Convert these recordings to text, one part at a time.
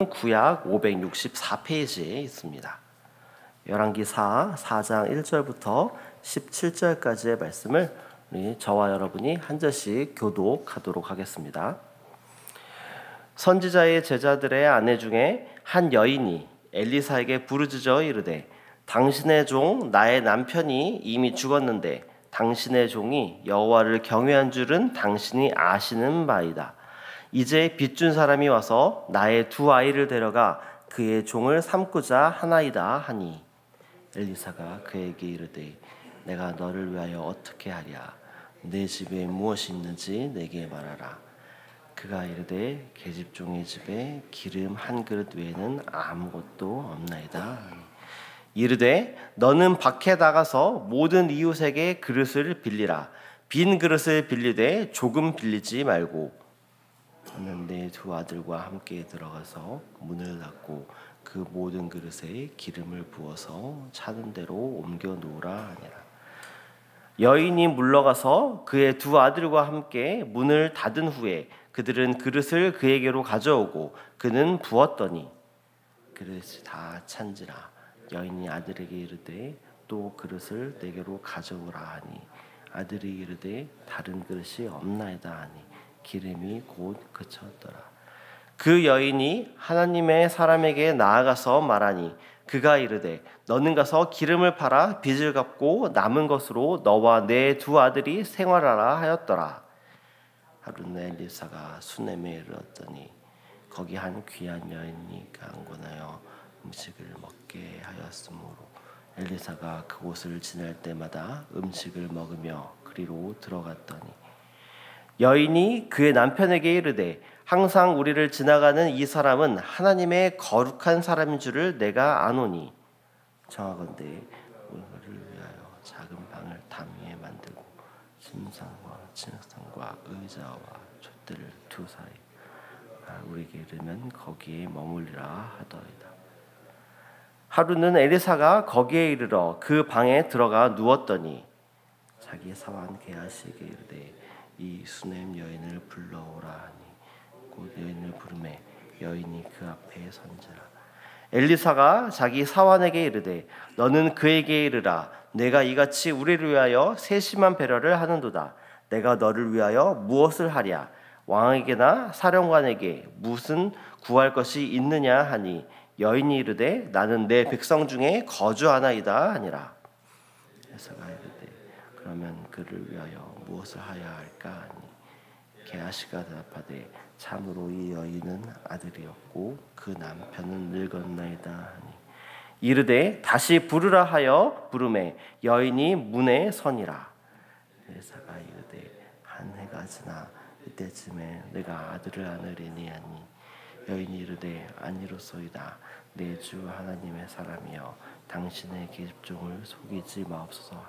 구약 564페이지에 있습니다. 열왕기사 4장 1절부터 17절까지의 말씀을 저와 여러분이 한 절씩 교독하도록 하겠습니다. 선지자의 제자들의 아내 중에 한 여인이 엘리사에게 부르짖어 이르되 당신의 종 나의 남편이 이미 죽었는데 당신의 종이 여호와를 경외한 줄은 당신이 아시는 바이다. 이제 빚준 사람이 와서 나의 두 아이를 데려가 그의 종을 삼고자 하나이다 하니 엘리사가 그에게 이르되 내가 너를 위하여 어떻게 하랴? 내 집에 무엇이 있는지 내게 말하라. 그가 이르되 계집종의 집에 기름 한 그릇 외에는 아무것도 없나이다. 이르되 너는 밖에 나가서 모든 이웃에게 그릇을 빌리라. 빈 그릇을 빌리되 조금 빌리지 말고 너는 내 두 아들과 함께 들어가서 문을 닫고 그 모든 그릇에 기름을 부어서 차는 대로 옮겨 놓으라 하니라. 여인이 물러가서 그의 두 아들과 함께 문을 닫은 후에 그들은 그릇을 그에게로 가져오고 그는 부었더니 그릇이 다 찬지라. 여인이 아들에게 이르되 또 그릇을 내게로 가져오라 하니 아들이 이르되 다른 그릇이 없나이다 하니 기름이 곧 그쳤더라. 그 여인이 하나님의 사람에게 나아가서 말하니 그가 이르되 너는 가서 기름을 팔아 빚을 갚고 남은 것으로 너와 내 두 아들이 생활하라 하였더라. 하루는 엘리사가 수넴에 이르렀더니 거기 한 귀한 여인이 강권하여 음식을 먹게 하였으므로 엘리사가 그곳을 지날 때마다 음식을 먹으며 그리로 들어갔더니 여인이 그의 남편에게 이르되 항상 우리를 지나가는 이 사람은 하나님의 거룩한 사람인 줄을 내가 아노니 청하건대 우리를 위하여 작은 방을 담 위에 만들고 침상과 침상과 의자와 촛대를 두사이 우리에게 이르면 거기에 머물리라 하더이다. 하루는 엘리사가 거기에 이르러 그 방에 들어가 누웠더니 자기 사환 게하시에게 이르되 이 수넴 여인을 불러오라 하니 곧 여인을 부르매 여인이 그 앞에 선지라. 엘리사가 자기 사환에게 이르되 너는 그에게 이르라. 내가 이같이 우리를 위하여 세심한 배려를 하는도다. 내가 너를 위하여 무엇을 하랴? 왕에게나 사령관에게 무슨 구할 것이 있느냐 하니 여인이 이르되 나는 내 백성 중에 거주하나이다 하니라. 엘리사가 이르되 그러면 그를 위하여 무엇을 하여야 할까 하니 게하시가 대답하되 참으로 이 여인은 아들이었고 그 남편은 늙었나이다 하니 이르되 다시 부르라 하여 부르매 여인이 문에 서니라. 엘리사가 이르되 한 해가 지나 이때쯤에 내가 아들을 안으리니 하니 여인이 이르되 아니로소이다. 내 주 하나님의 사람이여 당신의 계집종을 속이지 마옵소서.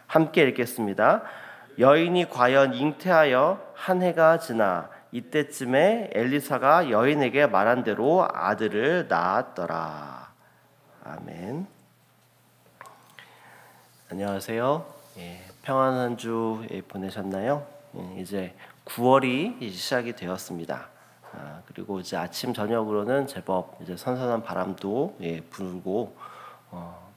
함께 읽겠습니다. 여인이 과연 잉태하여 한 해가 지나 이때쯤에 엘리사가 여인에게 말한 대로 아들을 낳았더라. 아멘. 안녕하세요. 평안한 주 보내셨나요? 이제 9월이 시작이 되었습니다. 그리고 이제 아침 저녁으로는 제법 이제 선선한 바람도 불고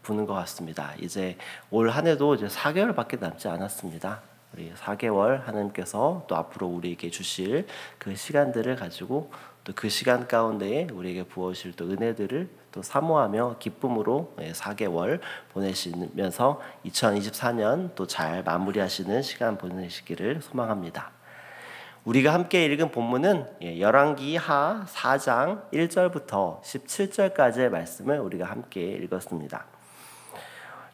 부는 것 같습니다. 이제 올 한 해도 이제 4개월밖에 남지 않았습니다. 우리 4개월 하나님께서 또 앞으로 우리에게 주실 그 시간들을 가지고 또 그 시간 가운데에 우리에게 부어주실 또 은혜들을 또 사모하며 기쁨으로 4개월 보내시면서 2024년 또 잘 마무리하시는 시간 보내시기를 소망합니다. 우리가 함께 읽은 본문은 열왕기하 4장 1절부터 17절까지의 말씀을 우리가 함께 읽었습니다.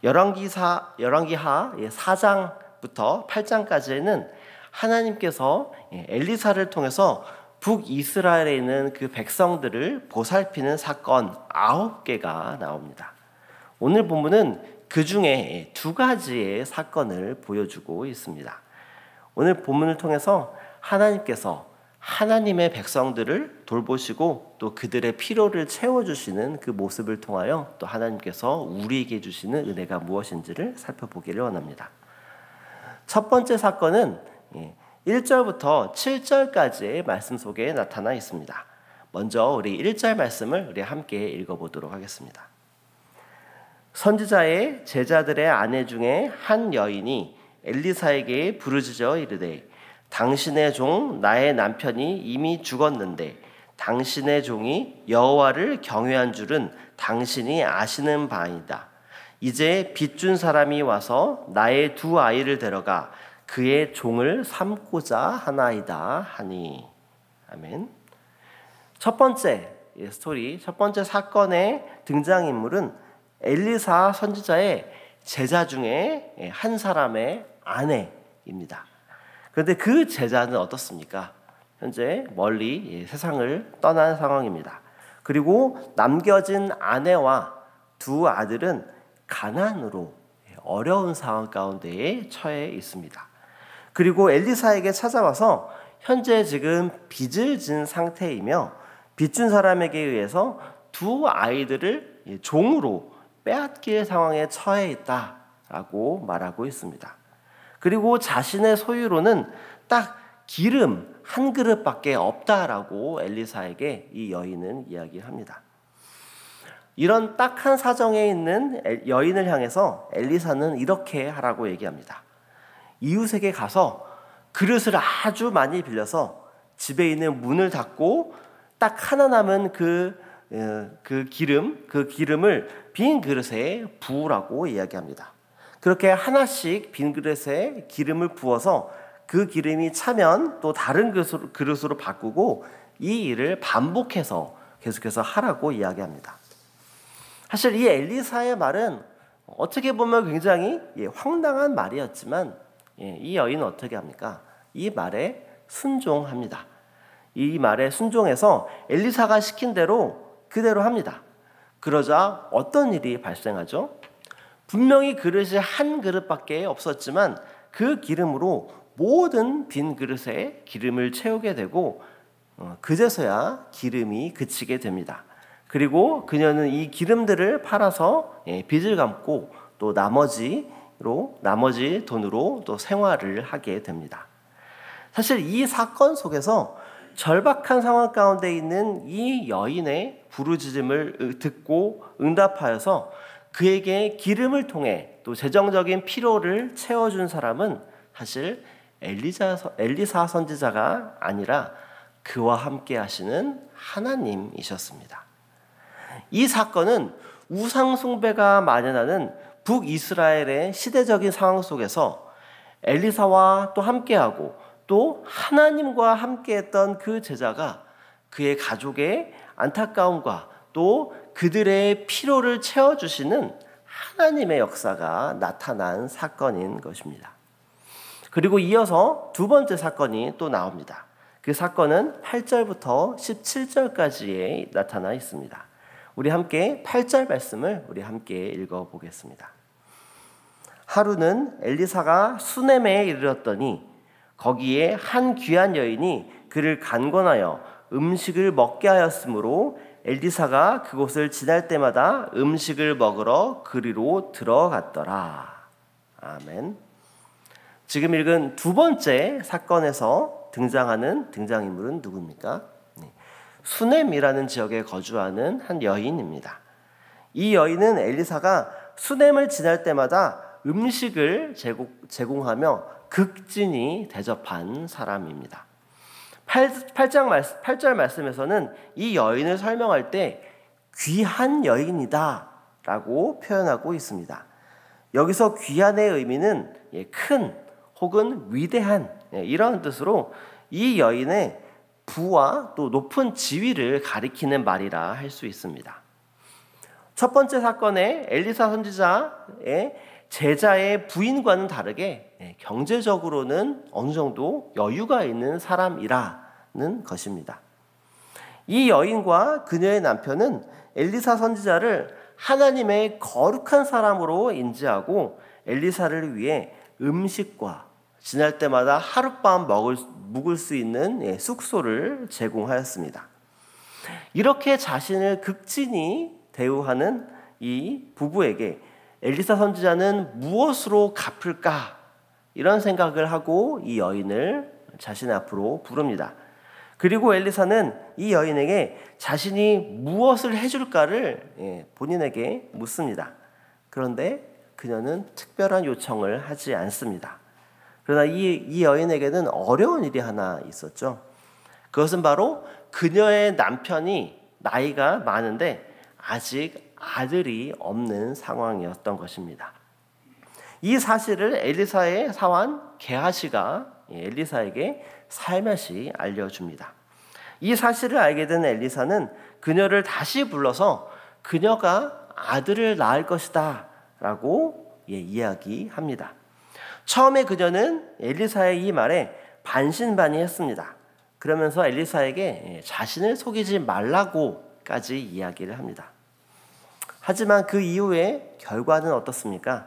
열왕기하 4장부터 8장까지는 하나님께서 엘리사를 통해서 북이스라엘에 있는 그 백성들을 보살피는 사건 9개가 나옵니다. 오늘 본문은 그 중에 2가지의 사건을 보여주고 있습니다. 오늘 본문을 통해서 하나님께서 하나님의 백성들을 돌보시고 또 그들의 필요를 채워주시는 그 모습을 통하여 또 하나님께서 우리에게 주시는 은혜가 무엇인지를 살펴보기를 원합니다. 첫 번째 사건은 1절부터 7절까지의 말씀 속에 나타나 있습니다. 먼저 우리 1절 말씀을 우리 함께 읽어보도록 하겠습니다. 선지자의 제자들의 아내 중에 한 여인이 엘리사에게 부르짖어 이르되 당신의 종 나의 남편이 이미 죽었는데 당신의 종이 여호와를 경외한 줄은 당신이 아시는 바이다. 이제 빚준 사람이 와서 나의 두 아이를 데려가 그의 종을 삼고자 하나이다 하니. 아멘. 첫 번째 스토리, 첫 번째 사건의 등장인물은 엘리사 선지자의 제자 중에 한 사람의 아내입니다. 그런데 그 제자는 어떻습니까? 현재 멀리 세상을 떠난 상황입니다. 그리고 남겨진 아내와 두 아들은 가난으로 어려운 상황 가운데에 처해 있습니다. 그리고 엘리사에게 찾아와서 현재 지금 빚을 진 상태이며 빚준 사람에게 의해서 두 아이들을 종으로 빼앗길 상황에 처해 있다라고 말하고 있습니다. 그리고 자신의 소유로는 딱 기름 한 그릇밖에 없다라고 엘리사에게 이 여인은 이야기합니다. 이런 딱한 사정에 있는 여인을 향해서 엘리사는 이렇게 하라고 얘기합니다. 이웃에게 가서 그릇을 아주 많이 빌려서 집에 있는 문을 닫고 딱 하나 남은 그 기름을 빈 그릇에 부으라고 이야기합니다. 그렇게 하나씩 빈 그릇에 기름을 부어서 그 기름이 차면 또 다른 그릇으로 바꾸고 이 일을 반복해서 계속해서 하라고 이야기합니다. 사실 이 엘리사의 말은 어떻게 보면 굉장히 황당한 말이었지만 이 여인은 어떻게 합니까? 이 말에 순종합니다. 이 말에 순종해서 엘리사가 시킨 대로 그대로 합니다. 그러자 어떤 일이 발생하죠? 분명히 그릇이 한 그릇밖에 없었지만 그 기름으로 모든 빈 그릇에 기름을 채우게 되고 그제서야 기름이 그치게 됩니다. 그리고 그녀는 이 기름들을 팔아서 빚을 갚고 또 나머지 돈으로 또 생활을 하게 됩니다. 사실 이 사건 속에서 절박한 상황 가운데 있는 이 여인의 부르짖음을 듣고 응답하여서 그에게 기름을 통해 또 재정적인 필요를 채워준 사람은 사실 엘리사 선지자가 아니라 그와 함께 하시는 하나님이셨습니다. 이 사건은 우상 숭배가 만연하는 북이스라엘의 시대적인 상황 속에서 엘리사와 또 함께하고 또 하나님과 함께했던 그 제자가 그의 가족의 안타까움과 또 그들의 필요를 채워주시는 하나님의 역사가 나타난 사건인 것입니다. 그리고 이어서 두 번째 사건이 또 나옵니다. 그 사건은 8절부터 17절까지에 나타나 있습니다. 우리 함께 8절 말씀을 우리 함께 읽어보겠습니다. 하루는 엘리사가 수넴에 이르렀더니 거기에 한 귀한 여인이 그를 간권하여 음식을 먹게 하였으므로 엘리사가 그곳을 지날 때마다 음식을 먹으러 그리로 들어갔더라. 아멘. 지금 읽은 두 번째 사건에서 등장하는 등장인물은 누구입니까? 수넴이라는 지역에 거주하는 한 여인입니다. 이 여인은 엘리사가 수넴을 지날 때마다 음식을 제공하며 극진히 대접한 사람입니다. 8절 말씀에서는 이 여인을 설명할 때 귀한 여인이다 라고 표현하고 있습니다. 여기서 귀한의 의미는 큰 혹은 위대한 이런 뜻으로 이 여인의 부와 또 높은 지위를 가리키는 말이라 할 수 있습니다. 첫 번째 사건에 엘리사 선지자의 제자의 부인과는 다르게 경제적으로는 어느 정도 여유가 있는 사람이라는 것입니다. 이 여인과 그녀의 남편은 엘리사 선지자를 하나님의 거룩한 사람으로 인지하고 엘리사를 위해 음식과 지날 때마다 하룻밤 묵을 수 있는 숙소를 제공하였습니다. 이렇게 자신을 극진히 대우하는 이 부부에게 엘리사 선지자는 무엇으로 갚을까? 이런 생각을 하고 이 여인을 자신 앞으로 부릅니다. 그리고 엘리사는 이 여인에게 자신이 무엇을 해줄까를 본인에게 묻습니다. 그런데 그녀는 특별한 요청을 하지 않습니다. 그러나 이 여인에게는 어려운 일이 하나 있었죠. 그것은 바로 그녀의 남편이 나이가 많은데 아직 아들이 없는 상황이었던 것입니다. 이 사실을 엘리사의 사환 게하시가 엘리사에게 살며시 알려줍니다. 이 사실을 알게 된 엘리사는 그녀를 다시 불러서 그녀가 아들을 낳을 것이다 라고 이야기합니다. 처음에 그녀는 엘리사의 이 말에 반신반의했습니다. 그러면서 엘리사에게 자신을 속이지 말라고까지 이야기를 합니다. 하지만 그 이후에 결과는 어떻습니까?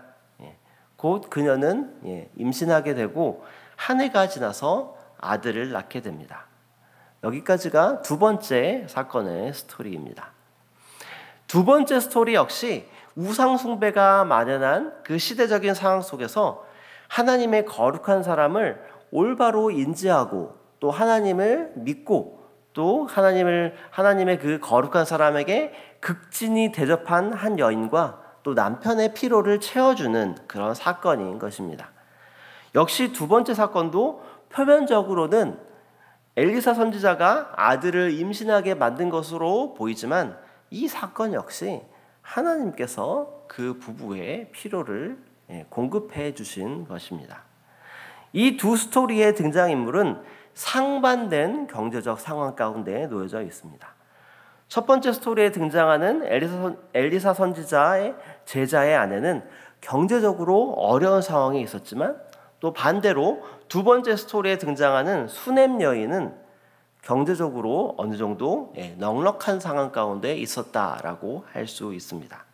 곧 그녀는 임신하게 되고 한 해가 지나서 아들을 낳게 됩니다. 여기까지가 두 번째 사건의 스토리입니다. 두 번째 스토리 역시 우상 숭배가 만연한 그 시대적인 상황 속에서 하나님의 거룩한 사람을 올바로 인지하고 또 하나님을 믿고 또 하나님의 그 거룩한 사람에게 극진히 대접한 한 여인과 또 남편의 피로를 채워주는 그런 사건인 것입니다. 역시 두 번째 사건도 표면적으로는 엘리사 선지자가 아들을 임신하게 만든 것으로 보이지만 이 사건 역시 하나님께서 그 부부의 필요를 공급해 주신 것입니다. 이 두 스토리의 등장인물은 상반된 경제적 상황 가운데 놓여져 있습니다. 첫 번째 스토리에 등장하는 엘리사 선지자의 제자의 아내는 경제적으로 어려운 상황에 있었지만 또 반대로 두 번째 스토리에 등장하는 수넴 여인은 경제적으로 어느 정도 넉넉한 상황 가운데 있었다라고 할 수 있습니다.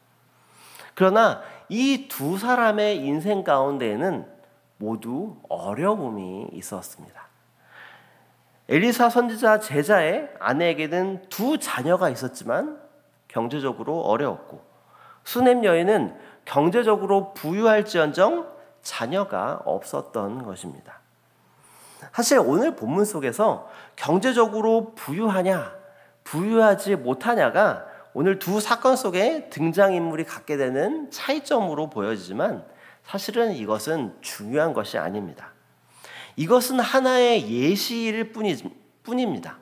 그러나 이 두 사람의 인생 가운데에는 모두 어려움이 있었습니다. 엘리사 선지자 제자의 아내에게는 두 자녀가 있었지만 경제적으로 어려웠고 수넴 여인은 경제적으로 부유할지언정 자녀가 없었던 것입니다. 사실 오늘 본문 속에서 경제적으로 부유하냐, 부유하지 못하냐가 오늘 두 사건 속에 등장인물이 갖게 되는 차이점으로 보여지지만 사실은 이것은 중요한 것이 아닙니다. 이것은 하나의 예시일 뿐입니다.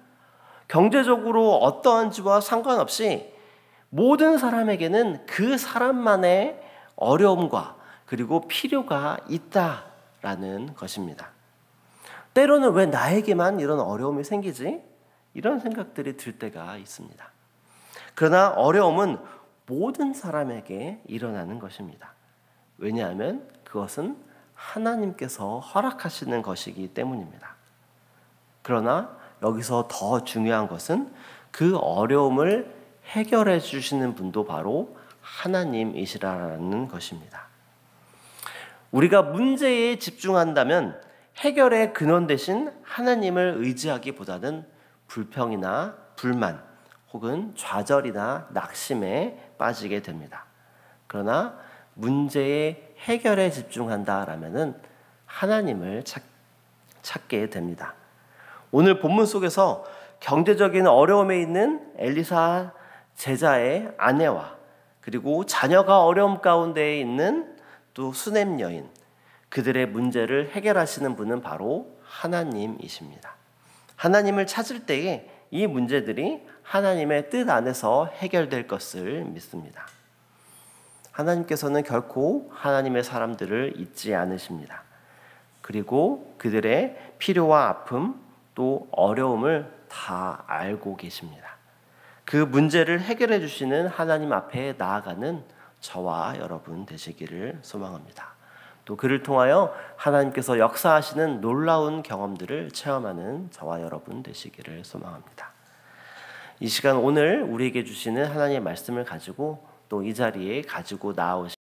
경제적으로 어떠한지와 상관없이 모든 사람에게는 그 사람만의 어려움과 그리고 필요가 있다라는 것입니다. 때로는 왜 나에게만 이런 어려움이 생기지? 이런 생각들이 들 때가 있습니다. 그러나 어려움은 모든 사람에게 일어나는 것입니다. 왜냐하면 그것은 하나님께서 허락하시는 것이기 때문입니다. 그러나 여기서 더 중요한 것은 그 어려움을 해결해 주시는 분도 바로 하나님이시라는 것입니다. 우리가 문제에 집중한다면 해결의 근원 대신 하나님을 의지하기보다는 불평이나 불만 혹은 좌절이나 낙심에 빠지게 됩니다. 그러나 문제의 해결에 집중한다라면은 하나님을 찾게 됩니다. 오늘 본문 속에서 경제적인 어려움에 있는 엘리사 제자의 아내와 그리고 자녀가 어려움 가운데 있는 또 수넴 여인, 그들의 문제를 해결하시는 분은 바로 하나님이십니다. 하나님을 찾을 때에 이 문제들이 하나님의 뜻 안에서 해결될 것을 믿습니다. 하나님께서는 결코 하나님의 사람들을 잊지 않으십니다. 그리고 그들의 필요와 아픔 또 어려움을 다 알고 계십니다. 그 문제를 해결해 주시는 하나님 앞에 나아가는 저와 여러분 되시기를 소망합니다. 또 그를 통하여 하나님께서 역사하시는 놀라운 경험들을 체험하는 저와 여러분 되시기를 소망합니다. 이 시간 오늘 우리에게 주시는 하나님의 말씀을 가지고 또 이 자리에 가지고 나오신